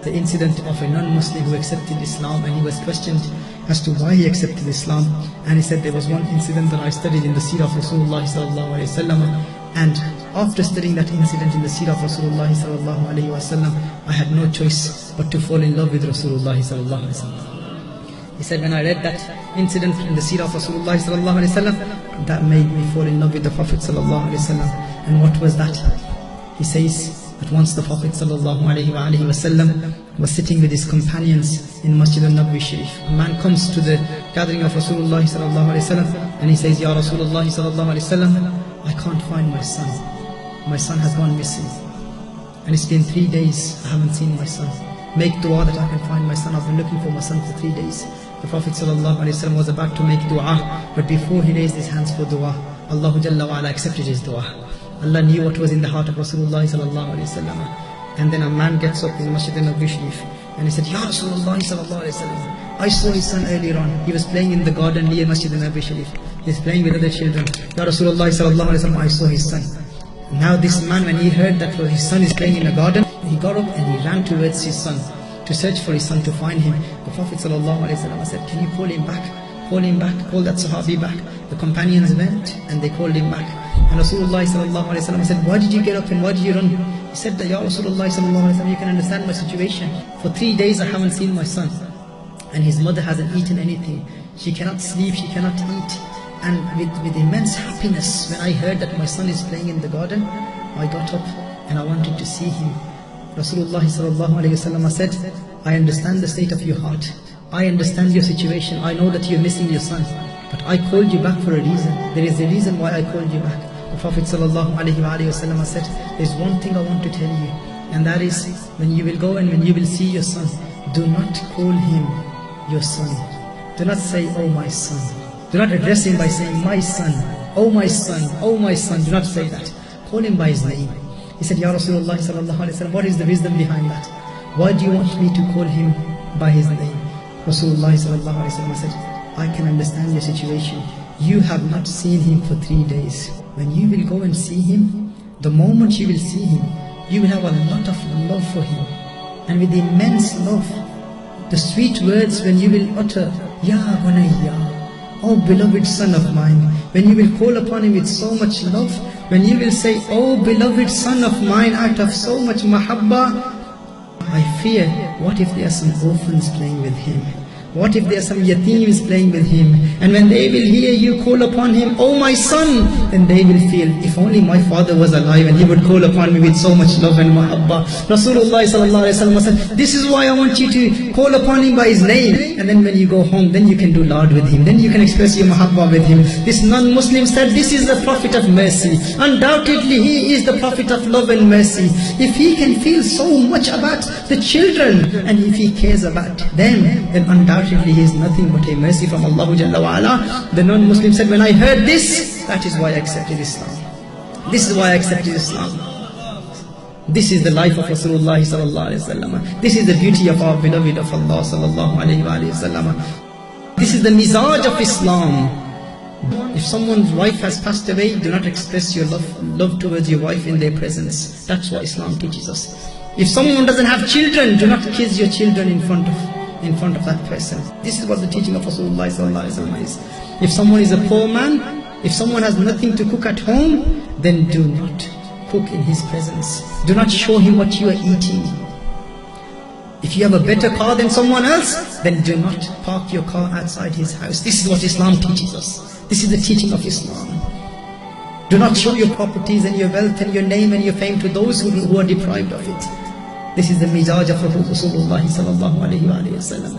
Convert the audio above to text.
the incident of a non-Muslim who accepted Islam, and he was questioned as to why he accepted Islam. And he said, there was one incident that I studied in the seerah of Rasulullah sallallahu alaihi wasallam, and after studying that incident in the seerah of Rasulullah sallallahu alaihi wasallam, I had no choice but to fall in love with Rasulullah sallallahu alaihi wasallam. He said, when I read that incident in the seerah of Rasulullah sallallahu alaihi wasallam, that made me fall in love with the Prophet sallallahu alaihi wasallam. And what was that? He says that once the Prophet sallallahu alaihi wasallam was sitting with his companions in Masjid al-Nabawi Sharif. A man comes to the gathering of Rasulullah sallallahu alaihi wasallam, and he says, Ya Rasulullah sallallahu alaihi wasallam, I can't find my son. My son has gone missing, and it's been 3 days I haven't seen my son. Make dua that I can find my son. I've been looking for my son for 3 days. The Prophet ﷺ was about to make dua, but before he raised his hands for dua, Allah Jalla wa Ala accepted his dua. Allah knew what was in the heart of Rasulullah ﷺ. And then a man gets up in Masjid al-Nabawi Sharif, and he said, Ya Rasulullah ﷺ, I saw his son earlier on. He was playing in the garden near Masjid al-Nabawi Sharif. He was playing with other children. Ya Rasulullah ﷺ, I saw his son. Now this man, when he heard that his son is playing in a garden, he got up and he ran towards his son to search for his son, to find him. The Prophet ﷺ said, can you call him back? Call him back, call that Sahabi back. The companions went and they called him back. And Rasulullah ﷺ said, why did you get up and why did you run? He said that, Ya Rasulullah ﷺ, you can understand my situation. For 3 days I haven't seen my son, and his mother hasn't eaten anything. She cannot sleep, she cannot eat. And with immense happiness, when I heard that my son is playing in the garden, I got up and I wanted to see him. Rasulullah ﷺ said, I understand the state of your heart. I understand your situation. I know that you're missing your son. But I called you back for a reason. There is a reason why I called you back. The Prophet ﷺ said, there's one thing I want to tell you. And that is, when you will go and when you will see your son, do not call him your son. Do not say, oh my son. Do not address him by saying, my son, oh my son, oh my son. Do not say that. Call him by his name. He said, Ya Rasulullah sallallahu alaihi wasallam, what is the wisdom behind that? Why do you want me to call him by his name? Rasulullah sallallahu alaihi wasallam said, I can understand your situation. You have not seen him for 3 days. When you will go and see him, the moment you will see him, you will have a lot of love for him. And with immense love, the sweet words when you will utter, Ya Bunayya, oh beloved son of mine, when you will call upon him with so much love, when you will say, oh beloved son of mine, out of so much mahabba, I fear, what if there are some orphans playing with him? What if there are some yateems playing with him? And when they will hear you call upon him, oh my son, then they will feel, if only my father was alive and he would call upon me with so much love and mahabba. Rasulullah sallallahu alaihi wasallam said, this is why I want you to call upon him by his name. And then when you go home, then you can do lard with him. Then you can express your mahabba with him. This non-Muslim said, this is the Prophet of mercy. Undoubtedly, he is the Prophet of love and mercy. If he can feel so much about the children, and if he cares about them, then undoubtedly he is nothing but a mercy from Allah Jalla wa Ala. The non-Muslim said, when I heard this, that is why I accepted Islam. This is why I accepted Islam. This is the life of Rasulullah sallallahu alaihi wasallam. This is the beauty of our beloved of Allah sallallahu alaihi wasallam. This is the mizaj of Islam. If someone's wife has passed away, do not express your love towards your wife in their presence. That's what Islam teaches us. If someone doesn't have children, do not kiss your children in front of that person. This is what the teaching of Rasulullah sallallahu alaihi wasallam is. If someone is a poor man, if someone has nothing to cook at home, then do not cook in his presence. Do not show him what you are eating. If you have a better car than someone else, then do not park your car outside his house. This is what Islam teaches us. This is the teaching of Islam. Do not show your properties and your wealth and your name and your fame to those who are deprived of it. This is the mizaj of Rasulullah sallallahu alaihi wasallam.